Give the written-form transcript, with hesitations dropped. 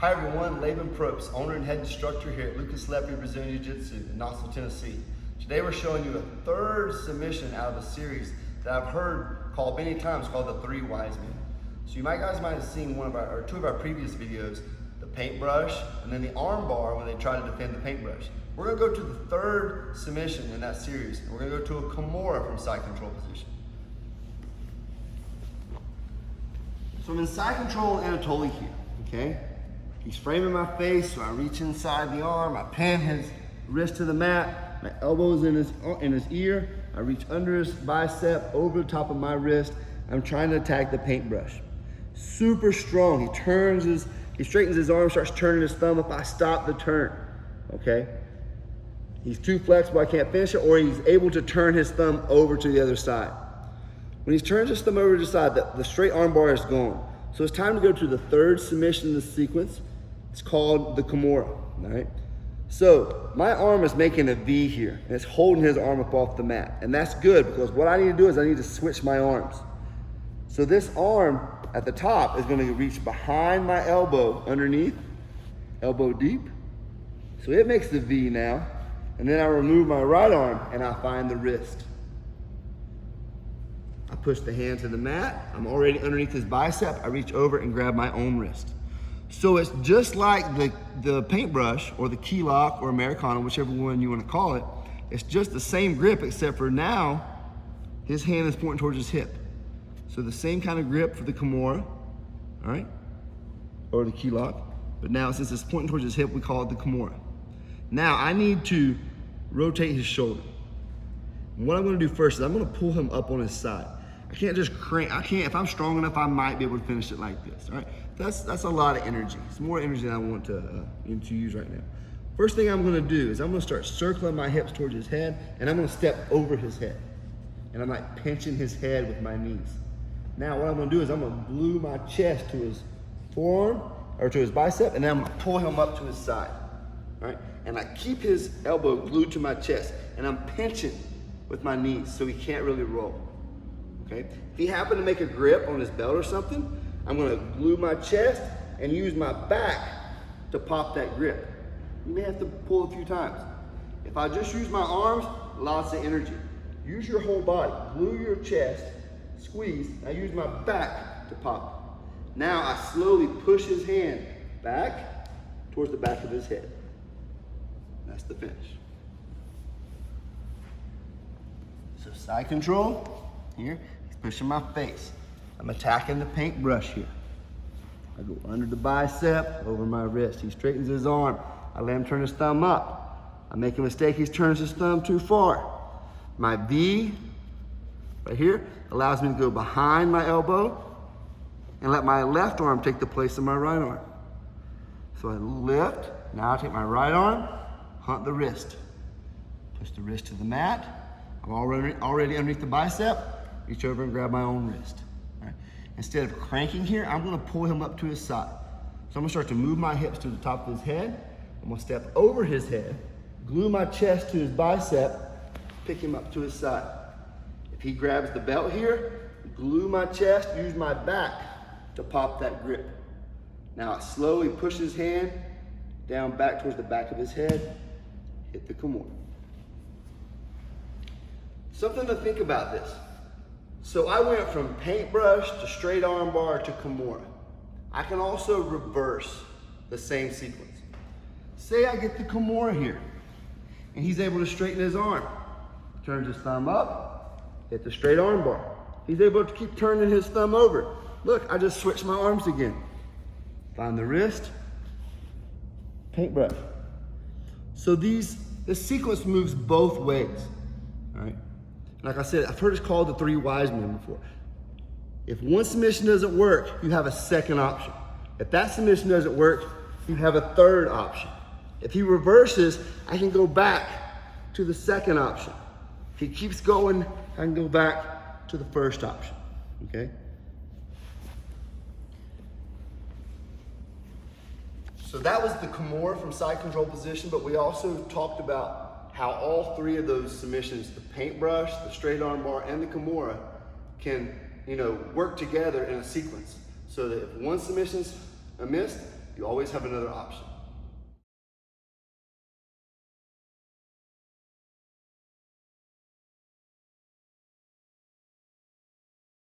Hi everyone, Laban Probst, owner and head instructor here at Lepri Brazilian Jiu-Jitsu in Knoxville, Tennessee. Today we're showing you a third submission out of a series that I've heard called many times called the Three Wise Men. So you guys might have seen two of our previous videos, the paintbrush and then the arm bar when they try to defend the paintbrush. We're gonna go to the third submission in that series, and we're gonna go to a Kimura from side control position. So I'm in side control Anatoly here, okay? He's framing my face, so I reach inside the arm, I pin his wrist to the mat, my elbow's in his ear, I reach under his bicep, over the top of my wrist. I'm trying to attack the paintbrush. Super strong, he straightens his arm, starts turning his thumb up, I stop the turn, okay? He's too flexible, I can't finish it, or he's able to turn his thumb over to the other side. When he turns his thumb over to the side, the straight arm bar is gone. So it's time to go to the third submission in the sequence. It's called the Kimura, all right? So my arm is making a V here, and it's holding his arm up off the mat. And that's good, because what I need to do is I need to switch my arms. So this arm at the top is gonna reach behind my elbow, underneath, elbow deep. So it makes the V now. And then I remove my right arm and I find the wrist. I push the hand to the mat. I'm already underneath his bicep. I reach over and grab my own wrist. So it's just like the paintbrush or the key lock or Americana, whichever one you want to call it. It's just the same grip, except for now his hand is pointing towards his hip. So the same kind of grip for the Kimura, all right, or the key lock. But now since it's pointing towards his hip, we call it the Kimura. Now I need to rotate his shoulder. And what I'm gonna do first is I'm gonna pull him up on his side. I can't just crank, if I'm strong enough, I might be able to finish it like this, all right? That's a lot of energy. It's more energy than I want to use right now. First thing I'm gonna do is I'm gonna start circling my hips towards his head, and I'm gonna step over his head. And I'm like pinching his head with my knees. Now what I'm gonna do is I'm gonna glue my chest to his forearm, or to his bicep, and then I'm gonna pull him up to his side, all right? And I keep his elbow glued to my chest, and I'm pinching with my knees so he can't really roll, okay? If he happened to make a grip on his belt or something, I'm gonna glue my chest and use my back to pop that grip. You may have to pull a few times. If I just use my arms, lots of energy. Use your whole body. Glue your chest, squeeze. I use my back to pop. Now I slowly push his hand back towards the back of his head. That's the finish. So side control, here, he's pushing my face. I'm attacking the paintbrush here. I go under the bicep, over my wrist. He straightens his arm. I let him turn his thumb up. I make a mistake, he turns his thumb too far. My V, right here, allows me to go behind my elbow and let my left arm take the place of my right arm. So I lift, now I take my right arm, hunt the wrist. Push the wrist to the mat. I'm already underneath the bicep. Reach over and grab my own wrist. All right. Instead of cranking here, I'm gonna pull him up to his side. So I'm gonna start to move my hips to the top of his head. I'm gonna step over his head, glue my chest to his bicep, pick him up to his side. If he grabs the belt here, glue my chest, use my back to pop that grip. Now I slowly push his hand down back towards the back of his head, hit the Kimura. Something to think about this. So I went from paintbrush to straight arm bar to Kimura. I can also reverse the same sequence. Say I get the Kimura here, and he's able to straighten his arm. Turns his thumb up, hit the straight arm bar. He's able to keep turning his thumb over. Look, I just switched my arms again. Find the wrist, paintbrush. So this sequence moves both ways, all right? Like I said, I've heard it called the Three Wise Men before. If one submission doesn't work, you have a second option. If that submission doesn't work, you have a third option. If he reverses, I can go back to the second option. If he keeps going, I can go back to the first option, okay? So that was the Kimura from side control position, but we also talked about how all three of those submissions, the paintbrush, the straight arm bar, and the Kimura, can work together in a sequence. So that if one submission's missed, You always have another option.